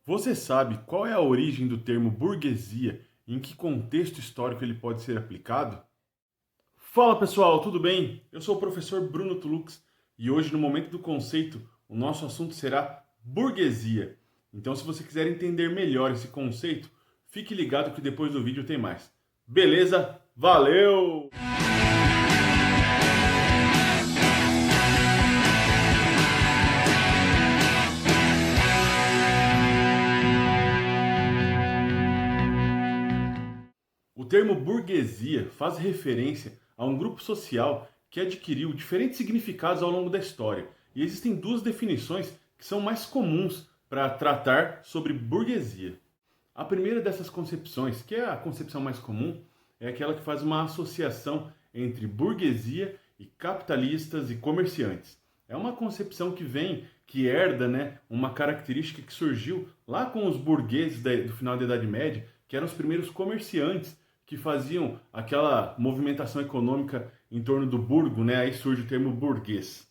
Você sabe qual é a origem do termo burguesia e em que contexto histórico ele pode ser aplicado? Fala pessoal, tudo bem? Eu sou o professor Bruno Tulux e hoje, no Momento do Conceito, o nosso assunto será burguesia. Então, se você quiser entender melhor esse conceito, fique ligado que depois do vídeo tem mais. Beleza? Valeu! O termo burguesia faz referência a um grupo social que adquiriu diferentes significados ao longo da história. E existem duas definições que são mais comuns para tratar sobre burguesia. A primeira dessas concepções, que é a concepção mais comum, é aquela que faz uma associação entre burguesia e capitalistas e comerciantes. É uma concepção que herda, uma característica que surgiu lá com os burgueses do final da Idade Média, que eram os primeiros comerciantes que faziam aquela movimentação econômica em torno do burgo, aí surge o termo burguês.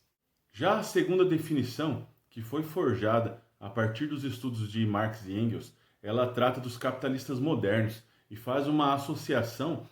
Já a segunda definição, que foi forjada a partir dos estudos de Marx e Engels, ela trata dos capitalistas modernos e faz uma associação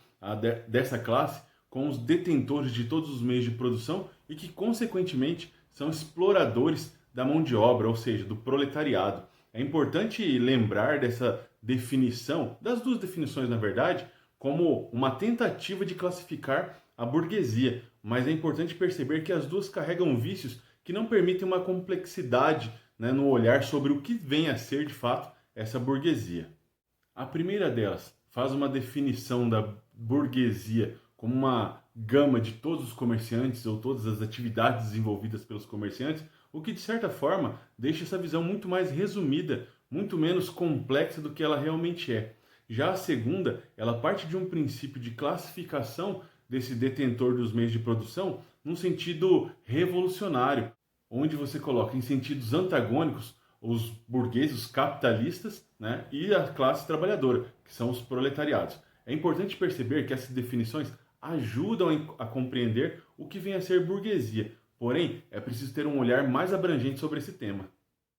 dessa classe com os detentores de todos os meios de produção e que, consequentemente, são exploradores da mão de obra, ou seja, do proletariado. É importante lembrar dessa definição, das duas definições, na verdade, como uma tentativa de classificar a burguesia, mas é importante perceber que as duas carregam vícios que não permitem uma complexidade, no olhar sobre o que vem a ser de fato essa burguesia. A primeira delas faz uma definição da burguesia como uma gama de todos os comerciantes ou todas as atividades desenvolvidas pelos comerciantes, o que de certa forma deixa essa visão muito mais resumida, muito menos complexa do que ela realmente é. Já a segunda, ela parte de um princípio de classificação desse detentor dos meios de produção num sentido revolucionário, onde você coloca em sentidos antagônicos os burgueses, os capitalistas, e a classe trabalhadora, que são os proletariados. É importante perceber que essas definições ajudam a compreender o que vem a ser burguesia, porém é preciso ter um olhar mais abrangente sobre esse tema.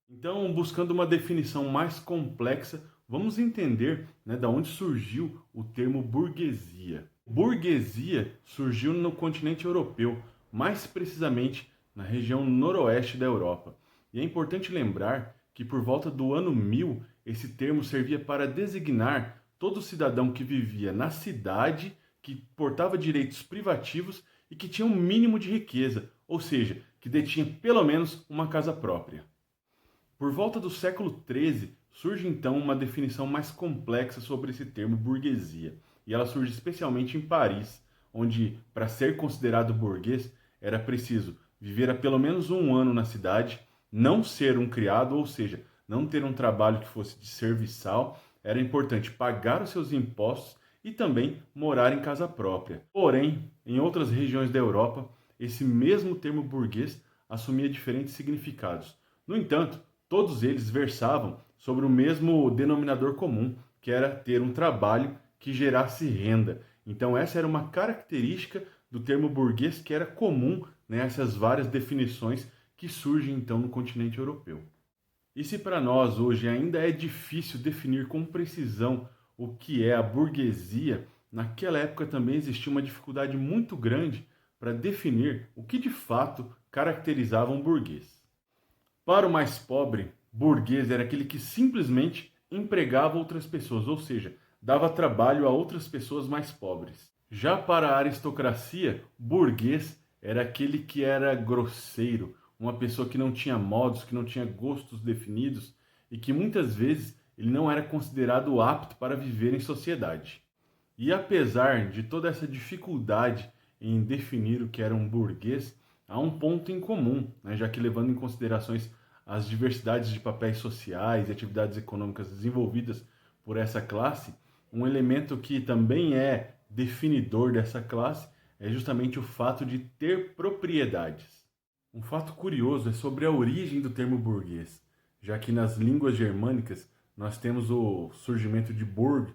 Então, buscando uma definição mais complexa, vamos entender da onde surgiu o termo burguesia. Burguesia surgiu no continente europeu, mais precisamente na região noroeste da Europa. E é importante lembrar que por volta do ano 1000, esse termo servia para designar todo cidadão que vivia na cidade, que portava direitos privativos e que tinha um mínimo de riqueza, ou seja, que detinha pelo menos uma casa própria. Por volta do século XIII, surge então uma definição mais complexa sobre esse termo burguesia, e ela surge especialmente em Paris, onde, para ser considerado burguês, era preciso viver há pelo menos um ano na cidade, não ser um criado, ou seja, não ter um trabalho que fosse de serviçal, era importante pagar os seus impostos e também morar em casa própria. Porém, em outras regiões da Europa, esse mesmo termo burguês assumia diferentes significados. No entanto, todos eles versavam sobre o mesmo denominador comum, que era ter um trabalho que gerasse renda. Então essa era uma característica do termo burguês que era comum nessas várias definições que surgem então no continente europeu. E se para nós hoje ainda é difícil definir com precisão o que é a burguesia, naquela época também existia uma dificuldade muito grande para definir o que de fato caracterizava um burguês. Para o mais pobre, burguês era aquele que simplesmente empregava outras pessoas, ou seja, dava trabalho a outras pessoas mais pobres. Já para a aristocracia, burguês era aquele que era grosseiro, uma pessoa que não tinha modos, que não tinha gostos definidos e que muitas vezes ele não era considerado apto para viver em sociedade. E apesar de toda essa dificuldade em definir o que era um burguês, há um ponto em comum, já que levando em considerações as diversidades de papéis sociais e atividades econômicas desenvolvidas por essa classe, um elemento que também é definidor dessa classe é justamente o fato de ter propriedades. Um fato curioso é sobre a origem do termo burguês, já que nas línguas germânicas nós temos o surgimento de Burg,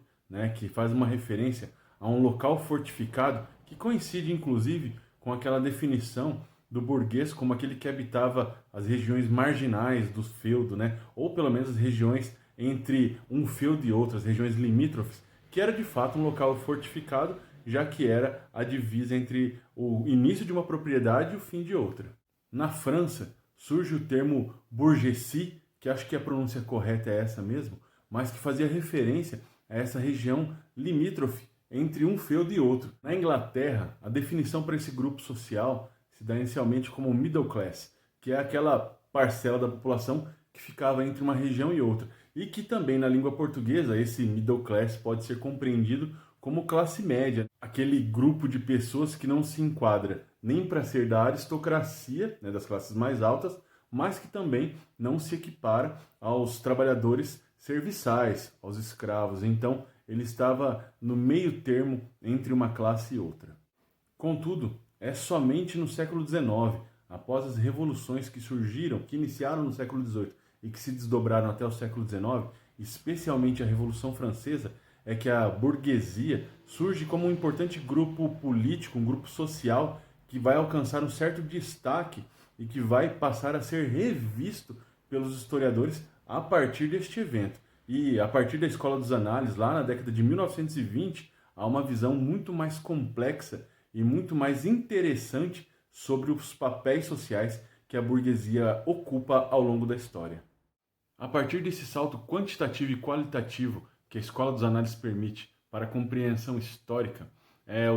que faz uma referência a um local fortificado que coincide inclusive com aquela definição do burguês como aquele que habitava as regiões marginais do feudo, ou pelo menos as regiões entre um feudo e outras regiões limítrofes, que era de fato um local fortificado, já que era a divisa entre o início de uma propriedade e o fim de outra. Na França, surge o termo bourgeoisie, que acho que a pronúncia correta é essa mesmo, mas que fazia referência a essa região limítrofe entre um feudo e outro. Na Inglaterra, a definição para esse grupo social se dá inicialmente como middle class, que é aquela parcela da população que ficava entre uma região e outra, e que também na língua portuguesa esse middle class pode ser compreendido como classe média, aquele grupo de pessoas que não se enquadra nem para ser da aristocracia, né, das classes mais altas, mas que também não se equipara aos trabalhadores serviçais, aos escravos. Então, ele estava no meio termo entre uma classe e outra. Contudo, é somente no século XIX, após as revoluções que surgiram, que iniciaram no século XVIII e que se desdobraram até o século XIX, especialmente a Revolução Francesa, é que a burguesia surge como um importante grupo político, um grupo social que vai alcançar um certo destaque e que vai passar a ser revisto pelos historiadores a partir deste evento. E a partir da Escola dos Análises, lá na década de 1920, há uma visão muito mais complexa e muito mais interessante sobre os papéis sociais que a burguesia ocupa ao longo da história. A partir desse salto quantitativo e qualitativo que a Escola dos Análises permite para a compreensão histórica,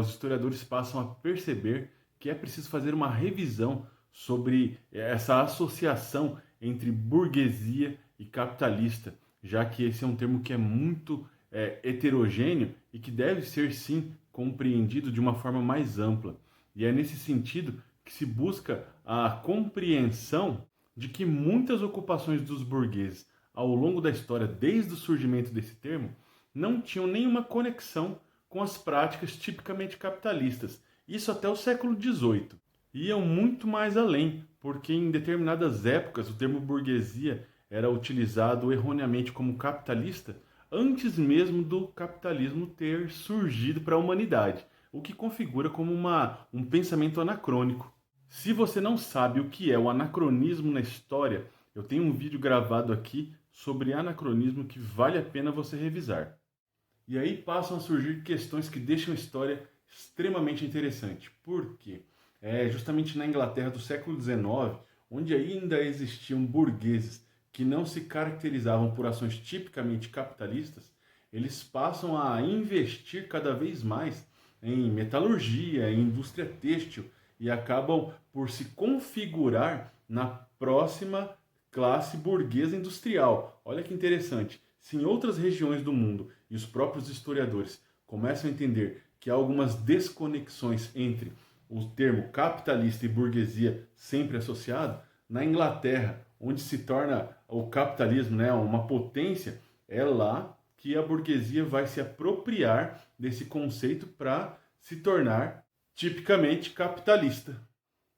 os historiadores passam a perceber que é preciso fazer uma revisão sobre essa associação entre burguesia e capitalista, já que esse é um termo que é muito heterogêneo e que deve ser, sim, compreendido de uma forma mais ampla. E é nesse sentido que se busca a compreensão de que muitas ocupações dos burgueses ao longo da história, desde o surgimento desse termo, não tinham nenhuma conexão com as práticas tipicamente capitalistas. Isso até o século XVIII. Iam muito mais além, porque em determinadas épocas o termo burguesia era utilizado erroneamente como capitalista antes mesmo do capitalismo ter surgido para a humanidade, o que configura como um pensamento anacrônico. Se você não sabe o que é o anacronismo na história, eu tenho um vídeo gravado aqui sobre anacronismo que vale a pena você revisar. E aí passam a surgir questões que deixam a história extremamente interessante. Por quê? É justamente na Inglaterra do século XIX, onde ainda existiam burgueses que não se caracterizavam por ações tipicamente capitalistas, eles passam a investir cada vez mais em metalurgia, em indústria têxtil, e acabam por se configurar na próxima classe burguesa industrial. Olha que interessante. Se em outras regiões do mundo, e os próprios historiadores começam a entender que há algumas desconexões entre o termo capitalista e burguesia sempre associado, na Inglaterra, onde se torna o capitalismo, né, uma potência, é lá que a burguesia vai se apropriar desse conceito para se tornar tipicamente capitalista.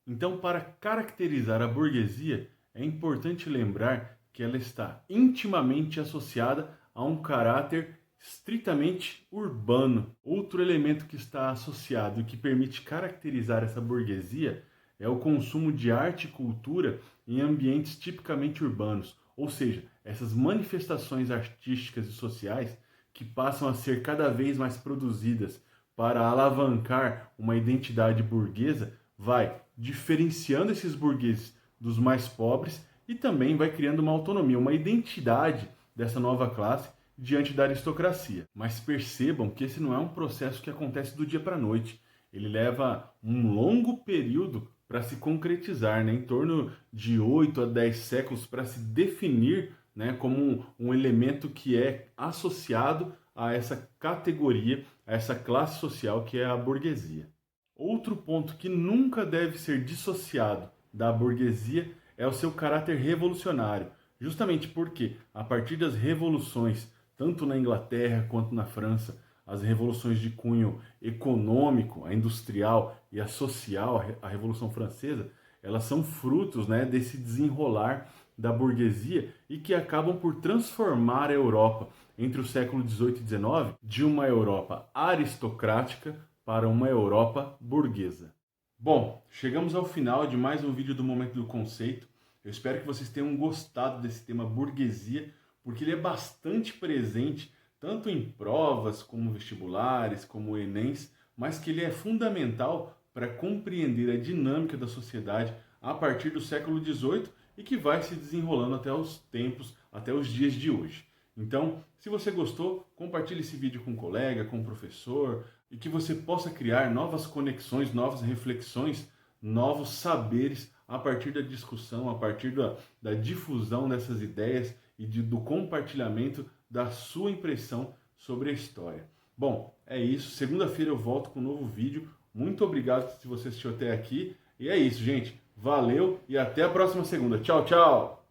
Então, para caracterizar a burguesia, é importante lembrar que ela está intimamente associada a um caráter estritamente urbano. Outro elemento que está associado e que permite caracterizar essa burguesia é o consumo de arte e cultura em ambientes tipicamente urbanos, ou seja, essas manifestações artísticas e sociais que passam a ser cada vez mais produzidas para alavancar uma identidade burguesa, vai diferenciando esses burgueses dos mais pobres e também vai criando uma autonomia, uma identidade dessa nova classe diante da aristocracia. Mas percebam que esse não é um processo que acontece do dia para a noite. Ele leva um longo período para se concretizar, né? Em torno de 8 a 10 séculos para se definir, né, como um elemento que é associado a essa categoria, a essa classe social que é a burguesia. Outro ponto que nunca deve ser dissociado da burguesia é o seu caráter revolucionário, justamente porque, a partir das revoluções, tanto na Inglaterra quanto na França, as revoluções de cunho econômico, a industrial e a social, a Revolução Francesa, elas são frutos, né, desse desenrolar da burguesia e que acabam por transformar a Europa entre o século XVIII e XIX de uma Europa aristocrática para uma Europa burguesa. Bom, chegamos ao final de mais um vídeo do Momento do Conceito. Eu espero que vocês tenham gostado desse tema burguesia, porque ele é bastante presente tanto em provas como vestibulares, como Enems, mas que ele é fundamental para compreender a dinâmica da sociedade a partir do século XVIII e que vai se desenrolando até os tempos, até os dias de hoje. Então, se você gostou, compartilhe esse vídeo com um colega, com um professor, e que você possa criar novas conexões, novas reflexões, novos saberes a partir da discussão, a partir da difusão dessas ideias e do compartilhamento da sua impressão sobre a história. Bom, é isso. Segunda-feira eu volto com um novo vídeo. Muito obrigado se você assistiu até aqui. E é isso, gente. Valeu e até a próxima segunda. Tchau, tchau!